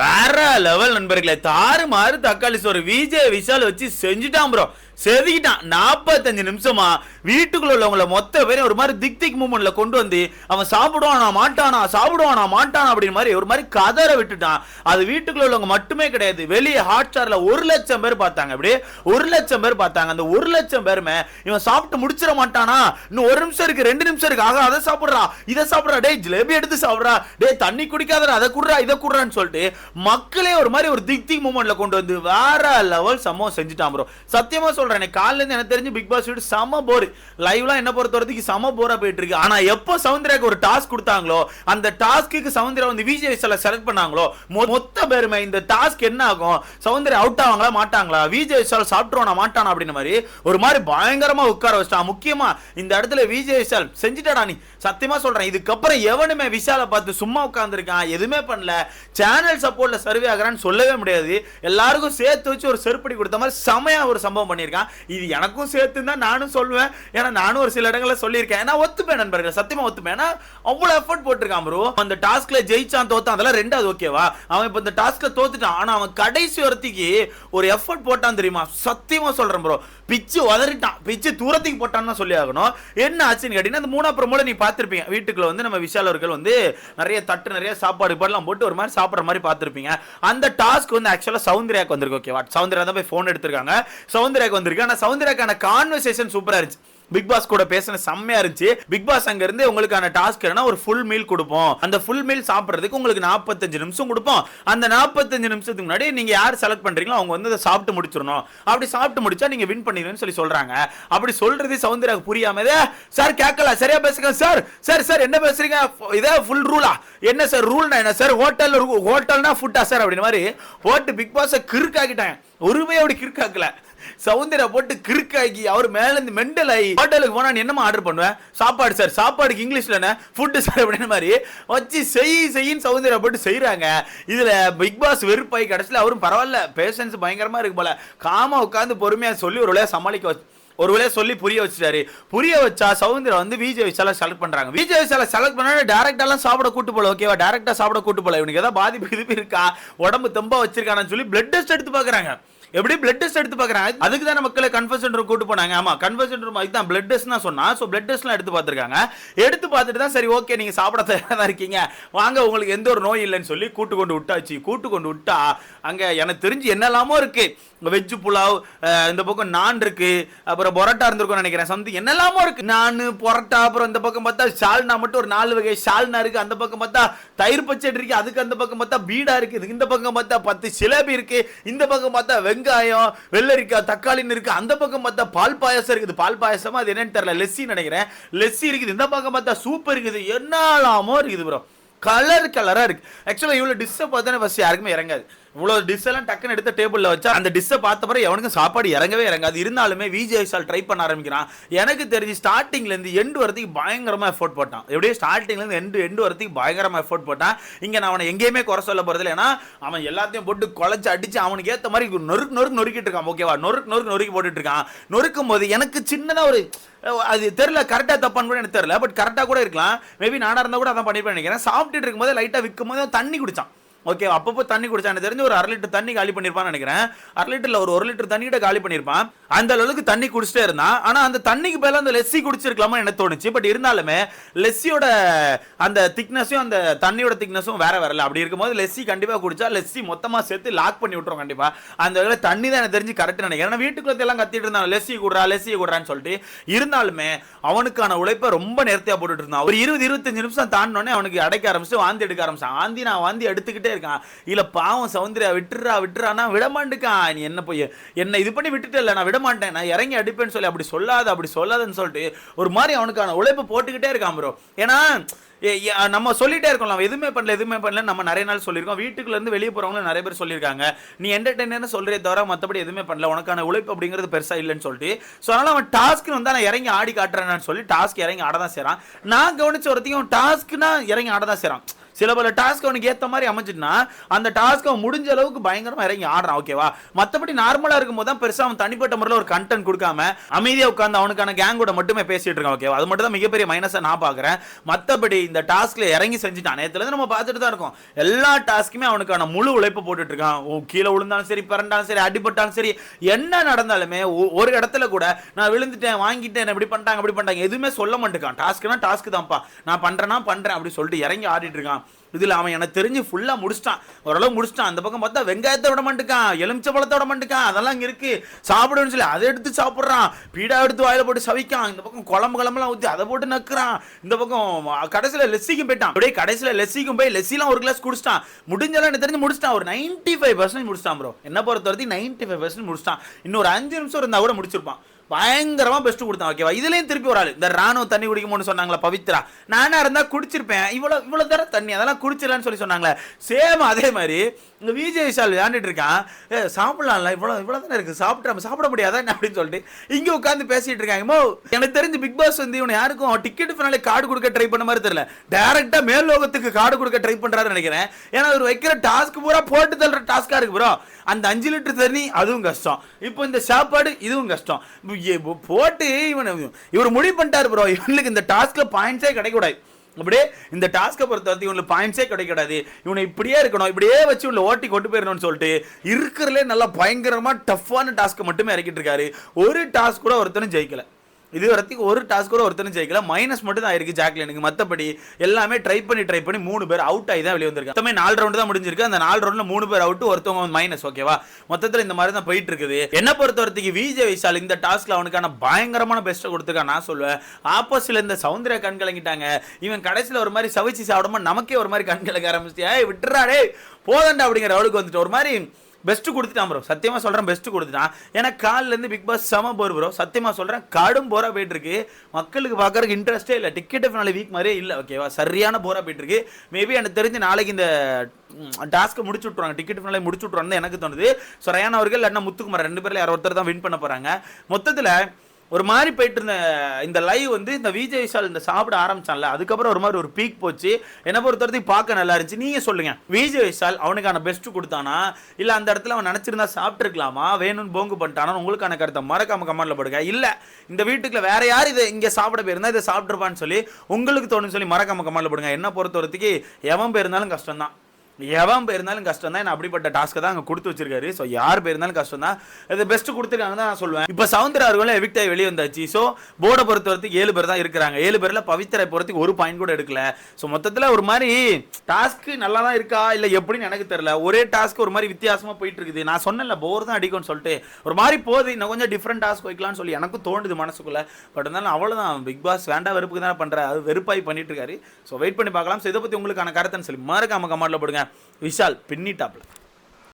வேற லெவல் நண்பர்களே, தாறுமாறு தக்காளி சோறு விஜய் விஷால் வச்சு செஞ்சுட்டான் ப்ரோ, செதுக்கிட்டான். 45 நிமிஷமா வீட்டுக்குள்ள உள்ளவங்கள மொத்த பேரும் ஒரு மாதிரி திக் மூமெண்ட்ல கொண்டு வந்து அவன் சாப்பிடுவானா மாட்டானா அப்படின்னு மாதிரி ஒரு மாதிரி கதற விட்டுட்டான். அது வீட்டுக்குள்ள உள்ளவங்க மட்டுமே கிடையாது, வெளியே ஹாட் ஸ்டார்ல 1,00,000 பேர் பார்த்தாங்க. அப்படியே 1,00,000 பேர் பார்த்தாங்க. அந்த 1,00,000 பேருமே இவன் சாப்பிட்டு முடிச்சிட மாட்டானா, இன்னும் 1 நிமிஷம் இருக்கு 2 நிமிஷம் இருக்கு, ஆக அதை சாப்பிடுறா இதை சாப்பிடுறா, டேய் ஜிலேபி எடுத்து சாப்பிடுறா, டேய் தண்ணி குடிக்காதடா அதை குடுறா இதை குடுறான்னு சொல்லிட்டு மக்களே ஒரு மாதிரி ஒரு திக் மூமெண்ட்ல கொண்டு வந்து வேற லெவல் சம்பவம் செஞ்சுட்டான் ப்ரோ. சத்தியமா சொல்றேன், காலையில இருந்து எனக்கு தெரிஞ்சு பிக் பாஸ் வீடு சம போர், லைவ்லாம் என்ன பொறுத்த வரைக்கும் சம போரா போயிட்டு இருக்கு. ஆனா எப்போ சௌந்தர்யாக்கு ஒரு டாஸ்க் கொடுத்தாங்களோ, அந்த டாஸ்க்கு சௌந்தர்யா வந்து விஜய் விஷால செலக்ட் பண்ணாங்களோ, மொத்த பேருமே இந்த டாஸ்க் என்ன ஆகும், சௌந்தர்யா அவுட் ஆவாங்களா மாட்டாங்களா, விஜய் விஷால் சாப்பிட்டுவானா மாட்டானா அப்படின்னு மாதிரி ஒரு மாதிரி பயங்கரமா உட்கார வச்சிட்டான். முக்கியமா இந்த இடத்துல விஜய் விஷால் செஞ்சுட்டாடா நீ, சத்தியமா சொல்றேன். இதுக்கப்புறம் எவனுமே விஷால பார்த்து சும்மா உட்கார்ந்துருக்கான், எதுவுமே பண்ணல, சேனல் சப்போர்ட்ல சர்வே ஆகிறான்னு சொல்லவே முடியாது. எல்லாருக்கும் சேர்த்து வச்சு ஒரு செருப்படி கொடுத்த மாதிரி செமையா ஒரு சம்பவம் பண்ணியிருக்கான். இது எனக்கும் சேர்த்து தான் நானும் சொல்லுவேன், ஏன்னா நானும் ஒரு சில இடங்களில் சொல்லியிருக்கேன். நான் ஒத்துப்பேன் நண்பர்கள், சத்தியமா ஒத்துப்பேன். ஏன்னா அவ்வளவு எஃபர்ட் போட்டிருக்கான் ப்ரோ. அந்த டாஸ்க்ல ஜெயிச்சான் தோத்தான் அதெல்லாம் ரெண்டாவது, ஓகேவா. அவன் இப்ப இந்த டாஸ்க்ல தோத்துட்டான், ஆனா அவன் கடைசி வரத்துக்கு ஒரு எஃபர்ட் போட்டான் தெரியுமா, சத்தியமா சொல்றேன் ப்ரோ. பிச்சு உதறிட்டான், பிச்சு தூரத்துக்கு போட்டான்னு சொல்லி ஆகணும். என்ன ஆச்சுன்னு கேட்டீங்கன்னா, அந்த 3 ப்ரோமோல நீ பார்த்திருப்பீங்க, வீட்டுக்குள்ள வந்து நம்ம விஷால் அவர்கள் வந்து நிறைய தட்டு நிறைய சாப்பாடு பாடலாம் போட்டு ஒரு மாதிரி சாப்பிட்ற மாதிரி பார்த்திருப்பீங்க. அந்த டாஸ்க் வந்து ஆக்சுவலா சௌந்தர்யாக்கு வந்திருக்கு, ஓகேவா. சௌந்தர்யா தான் போய் போன் எடுத்திருக்காங்க, சௌந்தர்யாக்கு வந்திருக்கு. ஆனா சௌந்தர்யாக்கான கான்வர்சேஷன் சூப்பரா இருந்துச்சு, பிக் பாஸ் கூட பேசின செம்மையா இருந்துச்சு. பிக் பாஸ் அங்க இருந்து உங்களுக்கான டாஸ்க் என்ன, ஒரு ஃபுல் மீல் கொடுப்போம், அந்த ஃபுல் மீல் சாப்பிடுறதுக்கு உங்களுக்கு 45 நிமிஷம் கொடுப்போம். அந்த 45 நிமிஷத்துக்கு முன்னாடி நீங்க யார் செலக்ட் பண்றீங்களோ அவங்க வந்து அதை சாப்பிட்டு முடிச்சிடணும், அப்படி சாப்பிட்டு முடிச்சா நீங்க வின் பண்ணிடுவீங்கன்னு சொல்லி சொல்றாங்க. அப்படி சொல்றது சௌந்தர்யாக்கு புரியாம, சார் கேட்கல சரியா பேசுங்க சார், சார் சார் என்ன பேசுறீங்க, இதே ஃபுல் ரூலா என்ன சார், ரூல்னா என்ன சார், ஹோட்டல்னா ஃபுட்டா சார் அப்படின்னு மாதிரி போட்டு பிக் பாஸ் கிறுக்காக்கிட்டாங்க. ஒருமே அப்படி கிறுக்காக்கல, சௌந்தர்யா போட்டு கிறுக்காக்கி அவர் மேல இருந்து மெண்டல் ஆகி ஹோட்டலுக்கு போனா நீ என்னமா ஆர்டர் பண்ணுவேன், சாப்பாடு சார், சாப்பாடுக்கு இங்கிலீஷ்ல என்ன ஃபுட் சார் அப்படின்னு மாதிரி வச்சு செய்யின்னு சௌந்தர்யா போட்டு செய்யறாங்க. இதுல பிக் பாஸ் வெறுப்பாய் கடைசியில் அவரும் பரவாயில்ல பேஷன்ஸ் பயங்கரமா இருக்கு போல, காமா உட்காந்து பொறுமையா சொல்லி ஒரு வழியா சமாளிக்க வச்சு ஒரு வேளையை சொல்லி புரிய வச்சுட்டாரு. புரிய வச்சா சௌந்தர்யா வந்து விஜய் விஷால செலக்ட் பண்றாங்க. விஜய் விஷால செலக்ட் பண்ணா டைரக்டாலாம் சாப்பிட கூட்டு போல, ஓகேவா. டைரக்டா சாப்பிட கூட்டு போல, இவனுக்கு ஏதாவது பாதிப்பு இருக்கா, உடம்பு தெம்பா வச்சிருக்கானு சொல்லி பிளட் டெஸ்ட் எடுத்து பாக்குறாங்க. எப்படி பிளட் டெஸ்ட் எடுத்து பாக்குறாங்க, அதுக்கு தான் மக்களை கன்ஃபர்ஷன் ரூம் கூட்டு போனாங்க. ஆமா, கன்ஃபர்ஷன் ரூம் அதுதான் பிளட் டெஸ்ட் தான் சொன்னா. சோ பிளட் டெஸ்ட்லாம் எடுத்து பார்த்திருக்காங்க. எடுத்து பார்த்துட்டு தான் சரி ஓகே நீங்க சாப்பிட தயாரா இருக்கீங்க வாங்க, உங்களுக்கு எந்த ஒரு நோய் இல்லைன்னு சொல்லி கூட்டு கொண்டு விட்டாச்சு. கூட்டு கொண்டு விட்டா அங்க எனக்கு தெரிஞ்சு என்னெல்லாமோ இருக்கு, வெஜ் புலாவ், இந்த பக்கம் நான் இருக்கு, அப்புறம் பொரோட்டா இருந்திருக்கும் நினைக்கிறேன், சம்திங் என்னெல்லாமோ இருக்கு, நான் பொரோட்டா, அப்புறம் இந்த பக்கம் பார்த்தா ஷால்னா மட்டும் ஒரு 4 வகை ஷால்னா இருக்கு, அந்த பக்கம் பார்த்தா தயிர் பச்சடி இருக்கு, அதுக்கு அந்த பக்கம் பார்த்தா பீடா இருக்கு, இந்த பக்கம் பார்த்தா 10 சிலேபி இருக்கு, இந்த பக்கம் பார்த்தா வெங்காயம் வெள்ளரிக்காய் தக்காளின்னு இருக்கு, அந்த பக்கம் பார்த்தா பால் பாயசம் இருக்குது, பால் பாயசமா அது என்னன்னு தெரியல, லெஸ்ஸி நினைக்கிறேன், லெஸ்ஸி இருக்குது, இந்த பக்கம் பார்த்தா சூப் இருக்குது, என்னலாமோ இருக்குது ப்ரோ. கலரா இருக்கு. ஆக்சுவலா இவ்வளவு டிஷ் பார்த்தா ஃபர்ஸ்ட் யாருக்குமே இறங்காது. இவ்வளவு டிஷ் எல்லாம் டக்குன்னு எடுத்த டேபிள்ல வச்சா அந்த டிஷ்ஷை பார்த்த பிறகு எவனுக்கும் சாப்பாடு இறங்கவே இறங்காது. இருந்தாலுமே விஜய் விஷால் ட்ரை பண்ண ஆரம்பிக்கிறான். எனக்கு தெரிஞ்சு ஸ்டார்டிங்ல இருந்து எண்டு வரதுக்கு பயங்கரமா எஃபோர்ட் போட்டான். எப்படியே ஸ்டார்டிங்ல இருந்து எண்டு வரதுக்கு பயங்கரமா எஃபோர்ட் போட்டான். இங்க நான் அவனை எங்கேயுமே குறை சொல்ல போறதில்லை, ஏன்னா அவன் எல்லாத்தையும் போட்டு குழச்சு அடிச்சு அவனுக்கு ஏத்த மாதிரி நொறுக்கிட்டு இருக்கான், ஓகேவா. நொறுக்கி போட்டுட்டு இருக்கான். நொறுக்கும் போது எனக்கு சின்னதா ஒரு அது தெரியல, கரெக்டா தப்பான்னு கூட எனக்கு தெரியல, பட் கரெக்டா கூட இருக்கலாம். மேபி நானா இருந்தா கூட அதான் பண்ணிருப்பேன் நினைக்கிறேன். சாப்பிட்டுட்டு இருக்கும்போது லைட்டா விற்கும் போது தண்ணி குடிச்சான், ஓகே. அப்பப்போ தண்ணி குடிச்சா எனக்கு தெரிஞ்சு ஒரு 1/2 லிட்டர் தண்ணி காலி பண்ணிருப்பான்னு நினைக்கிறேன். 1/2 லிட்டர்ல ஒரு 1 லிட்டர் தண்ணி கிட்ட காலி பண்ணிருப்பான். அந்த அளவுக்கு தண்ணி குடிச்சிட்டே இருந்தான். ஆனா அந்த தண்ணிக்கு பதிலா அந்த லெஸ்ஸி குடிச்சிருக்கலாமா எனக்கு தோணுச்சு. பட் இருந்தாலுமே லெஸ்ஸியோட அந்த திக்னஸும் அந்த தண்ணியோட திக்னஸும் வேற வரல. அப்படி இருக்கும்போது லெஸ்ஸி கண்டிப்பா குடிச்சா லெஸ்ஸி மொத்தமா சேர்த்து லாக் பண்ணி விட்டுரும் கண்டிப்பா. அந்த வேலை தண்ணி தான் எனக்கு தெரிஞ்சு கரெக்ட் நினைக்கிறேன். ஏன்னா வீட்டுக்குள்ள எல்லாம் கத்திட்டு இருந்தான் லெஸ்ஸி குடுறான்னு சொல்லிட்டு. இருந்தாலுமே அவனுக்கான உழைப்பை ரொம்ப நேர்த்தியா போட்டுட்டு இருந்தான். ஒரு 20-25 நிமிஷம் தாண்டினோடனே அவனுக்கு அடைக்க ஆரம்பிச்சு வாந்தி எடுக்க ஆரம்பிச்சான். நான் வாந்தி எடுத்துக்கிட்டே இருக்கான். இல்ல பாவம் சௌந்தர்யா விட்டுறானா விடமாட்டுக்கான். நீ என்ன போய் என்ன இது பண்ணி விட்டுட்டு இல்ல, நான் விடமாட்டேன், நான் இறங்கி அடிப்பேன்னு சொல்லி அப்படி சொல்லாதன்னு சொல்லிட்டு ஒரு மாதிரி அவனுக்கான உழைப்பு போட்டுக்கிட்டே இருக்கான் ப்ரோ. ஏன்னா நம்ம சொல்லிட்டே இருக்கோம் எதுவுமே பண்ணல நம்ம நிறைய நாள் சொல்லியிருக்கோம். வீட்டுக்குள்ள இருந்து வெளியே போறவங்க நிறைய பேர் சொல்லியிருக்காங்க, நீ என்டர்டெயினர் சொல்றே தவிர மற்றபடி எதுவுமே பண்ணல, உனக்கான உழைப்பு அப்படிங்கிறது பெருசா இல்லைன்னு சொல்லிட்டு. ஸோ அதனால அவன் டாஸ்க்கு வந்தா நான் இறங்கி ஆடி காட்டுறேன்னு சொல்லி டாஸ்க் இறங்கி ஆடதான் செய்றான். நான் கவனிச்ச ஒருத்தையும் டாஸ்க்னா இறங்கி ஆடதான் செய்றான். சில பல டாஸ்க் அவனுக்கு ஏற்ற மாதிரி அமைஞ்சிட்டுனா அந்த டாஸ்க் அவன் முடிஞ்ச அளவுக்கு பயங்கரமா இறங்கி ஆடுறான். ஓகேவா? மற்றபடி நார்மலா இருக்கும்போது தான் பெருசா அவன் தனிப்பட்ட முறையில் ஒரு கண்டென்ட் கொடுக்காம அமைதியா உட்காந்து அவனுக்கான கேங்கோட மட்டுமே பேசிட்டு இருக்கான். ஓகேவா? அது மட்டும் தான் மிகப்பெரிய மைனஸா நான் பாக்குறேன். மற்றபடி இந்த டாஸ்க்ல இறங்கி செஞ்சுட்டான். நேத்துல இருந்து நம்ம பார்த்துட்டு தான் இருக்கோம். எல்லா டாஸ்க்குமே அவனுக்கான முழு உழைப்பு போட்டுட்டு இருக்கான். கீழே விழுந்தாலும் சரி, பிறண்டாலும் சரி, அடிபட்டாலும் சரி, என்ன நடந்தாலுமே ஒரு இடத்துல கூட நான் விழுந்துட்டேன், வாங்கிட்டேன், இப்படி பண்ணிட்டாங்க அப்படி பண்ணிட்டாங்க எதுவுமே சொல்ல மாட்டேங்கான். டாஸ்க்னா டாஸ்க் தான்ப்பா, நான் பண்றேன்னா பண்றேன் அப்படி சொல்லிட்டு இறங்கி ஆடிட்டு இருக்கான். இதுல அவன் எனக்கு தெரிஞ்சு ஃபுல்லா முடிச்சிட்டான், ஓரளவு முடிச்சிட்டான். அந்த பக்கம் பார்த்தா வெங்காயத்தை விட மாட்டேக்கான், எலுமிச்சை பழத்தை விட மாட்டேக்கான், அதெல்லாம் இங்க இருக்கு சாப்பிடுன்னு சொல்லி அதை எடுத்து சாப்பிட்றான், பீடா எடுத்து வாயில போட்டு சவிக்கான், இந்த பக்கம் குழம்புலாம் ஊற்றி அதை போட்டு நக்குறான், இந்த பக்கம் கடைசியில் லெஸ்ஸிக்கும் போயிட்டான். அப்படியே கடைசியில் லெஸ்ஸிக்கும் போய் லெஸ்ஸிலாம் ஒரு கிளாஸ் குடிச்சிட்டான். முடிஞ்சாலும் எனக்கு தெரிஞ்சு முடிச்சிட்டான், ஒரு 95% முடிச்சிட்டான் ப்ரோ. என்ன பொறுத்த வரைக்கும் 95% முடிச்சிட்டான். இன்னும் ஒரு 5 நிமிஷம் இருந்தா கூட முடிச்சிருப்பான். பயங்கரமா பெஸ்ட் கொடுத்தான். ஓகேவா? இதுலயும் திருப்பி ஒரு ஆள் இந்த ராணுவ தண்ணி குடிக்கும்னு சொன்னாங்களா பவித்ரா, நானா இருந்தா குடிச்சிருப்பேன், இவ்வளவு தர தண்ணி அதெல்லாம் குடிச்சிடலான்னு சொல்லி சொன்னாங்களே, சேம் அதே மாதிரி இந்த விஜய் விஷால் விளையாண்டுட்டு இருக்கான். சாப்பிடலாம்ல, இவ்வளவு தானே இருக்கு, சாப்பிட முடியாதா அப்படின்னு சொல்லிட்டு இங்க உட்காந்து பேசிட்டு இருக்காங்க. எனக்கு தெரிஞ்சு பிக் பாஸ் வந்து இவனை யாருக்கும் டிக்கெட் ஃபினாலே கார்டு கொடுக்க ட்ரை பண்ண மாதிரி தெரியல, டைரக்டா மேல் லோகத்துக்கு கார்டு கொடுக்க ட்ரை பண்றாருன்னு நினைக்கிறேன். ஏன்னா அவர் வைக்கிற டாஸ்க் பூரா போட்டு தள்ளுற டாஸ்கா இருக்கு ப்ரோ. அந்த 5 லிட்டர் தண்ணி அதுவும் கஷ்டம், இப்போ இந்த சாப்பாடு இதுவும் கஷ்டம் போட்டு இவர் முடிவு பண்ணிட்டாரு ப்ரோ. இவனுக்கு இந்த டாஸ்க்ல பாயிண்ட்ஸே கிடைக்கூடாது. அப்படியே இந்த டாஸ்கை பொறுத்த வரைக்கும் இவனுக்கு பாயிண்ட்ஸே கிடைக்காது. இவனை இப்படியே இருக்கணும், இப்படியே வச்சு இவனை ஓட்டி கொண்டு போயிடணும்னு சொல்லிட்டு இருக்கிறதுலே நல்லா பயங்கரமா டஃப்பான டாஸ்க்கை மட்டுமே இறக்கிட்டு இருக்காரு. ஒரு டாஸ்க் கூட ஒருத்தனும் ஜெயிக்கல. இது வரைக்கும் ஒரு டாஸ்க் கூட ஒருத்தரும் ஜெயிக்கல. மைனஸ் மட்டும் தான் ஆயிருக்கு ஜாக்லினுக்கு. மற்றபடி எல்லாமே ட்ரை பண்ணி 3 பேர் அவுட் ஆகி தான் வெளியே வந்திருக்கு. மொத்தமே 4 ரவுண்டு தான் முடிஞ்சிருக்கு. அந்த 4 ரவுண்ட்ல 3 பேர் அவுட், ஒருத்தவங்க மைனஸ். ஓகேவா? மொத்தத்தில் இந்த மாதிரி தான் போயிட்டு இருக்குது. என்ன பொறுத்த வரைக்கும் விஜய் விஷால் இந்த டாஸ்க்ல அவனுக்கான பயங்கரமான பெஸ்ட்டை கொடுத்துருக்கான் நான் சொல்லுவேன். ஆப்போசிட்ல இந்த சௌந்தர்யா கண் கலங்கிட்டாங்க. இவன் கடைசியில் ஒரு மாதிரி சவிச்சு சாப்பிடும்போது நமக்கே ஒரு மாதிரி கண் கலங்க ஆரம்பிச்சிட்டியா, விட்டுறாடே போதண்டா அப்படிங்கிற அவளுக்கு வந்துட்டு ஒரு மாதிரி பெஸ்ட் கொடுத்துட்டான் ப்ரோ. சத்தியமா சொல்றேன், பெஸ்ட் கொடுத்துட்டான். ஏன்னா காலில இருந்து பிக் பாஸ் செம போர் ப்ரோ. சத்தியமா சொல்றேன், கடும் போரா போயிட்டு இருக்கு. மக்களுக்கு பார்க்கறதுக்கு இன்ட்ரெஸ்டே இல்லை, டிக்கெட் ஃபினாலே வீக் மாதிரியே இல்லை. ஓகேவா? சரியான போரா போயிட்டு இருக்கு. மேபி எனக்கு தெரிஞ்சு நாளைக்கு இந்த டாஸ்க்கை முடிச்சு விட்ருவாங்க, டிக்கெட் ஃபினாலே முடிச்சு விட்ருவாங்க எனக்கு தோணுது. ஸோ ரயான் அவர்கள் இல்லைன்னா முத்துக்குமார் 2 பேர்ல யாரோ ஒருத்தர் தான் வின் பண்ண போறாங்க. மொத்தத்தில் ஒரு மாதிரி போயிட்டு இருந்த இந்த லைவ் வந்து இந்த விஜய் விஷால் இந்த சாப்பிட ஆரம்பிச்சான்ல, அதுக்கப்புறம் ஒரு மாதிரி ஒரு பீக் போச்சு. என்ன பொறுத்தவரைக்கும் பார்க்க நல்லா இருந்துச்சு. நீங்க சொல்லுங்க, விஜய் விஷால் அவனுக்கான பெஸ்ட் கொடுத்தானா, இல்ல அந்த இடத்துல அவன் நினைச்சிருந்தா சாப்பிட்டுருக்கலாமா, வேணும்னு போங்கு பண்ணிட்டானா? உங்களுக்கான கருத்தை மறக்காம கமெண்ட்ல போடுங்க. இல்ல இந்த வீட்டுக்குள்ள வேற யார் இதை இங்க சாப்பிட போயிருந்தா இதை சாப்பிட்டுருப்பான்னு சொல்லி உங்களுக்கு தோணுன்னு சொல்லி மறக்காம கமெண்ட்ல போடுங்க. என்ன பொறுத்தவரைக்கும் எவன் போயிருந்தாலும் கஷ்டம் தான், எவன் போயிருந்தாலும் கஷ்டம் தான். அப்படிப்பட்ட டாஸ்க்கை தான் அங்கே கொடுத்து வச்சிருக்காரு. ஸோ யார் போயிருந்தாலும் கஷ்டம் தான். இது பெஸ்ட் கொடுத்துருக்காங்க தான் நான் சொல்லுவேன். இப்போ சவுந்தரா அவர்களும் எவிக்ட் ஆகி வெளியே வந்தாச்சு. ஸோ போர்டை பொறுத்த வரைக்கும் 7 பேர் தான் இருக்கிறாங்க. 7 பேரில் பவித்ரை பொறுத்துக்கு ஒரு பாயிண்ட் கூட எடுக்கல. ஸோ மொத்தத்தில் ஒரு மாதிரி டாஸ்க்கு நல்லா தான் இருக்கா இல்லை எப்படின்னு எனக்கு தெரியல. ஒரே டாஸ்க் ஒரு மாதிரி வித்தியாசமாக போயிட்டு இருக்குது. நான் சொன்னேன்ல போர் தான் அடிக்கும்னு சொல்லிட்டு ஒரு மாதிரி போகுது. இன்னும் கொஞ்சம் டிஃப்ரெண்ட் டாஸ்க் வைக்கலாம்னு சொல்லி எனக்கும் தோணுது மனசுக்குள்ள. பட் இருந்தாலும் அவ்வளோதான், பிக் பாஸ் வேண்டாம் வெறுப்புக்கு தானே பண்ணுறாரு, அது வெறுப்பாகி பண்ணிட்டு இருக்காரு. ஸோ வெயிட் பண்ணி பார்க்கலாம். ஸோ இதை பற்றி உங்களுக்கான கருத்துன்னு சொல்லி மறக்காம கமெண்ட்ல போடுங்க. விஷால் பின்னிட்டாப்ல.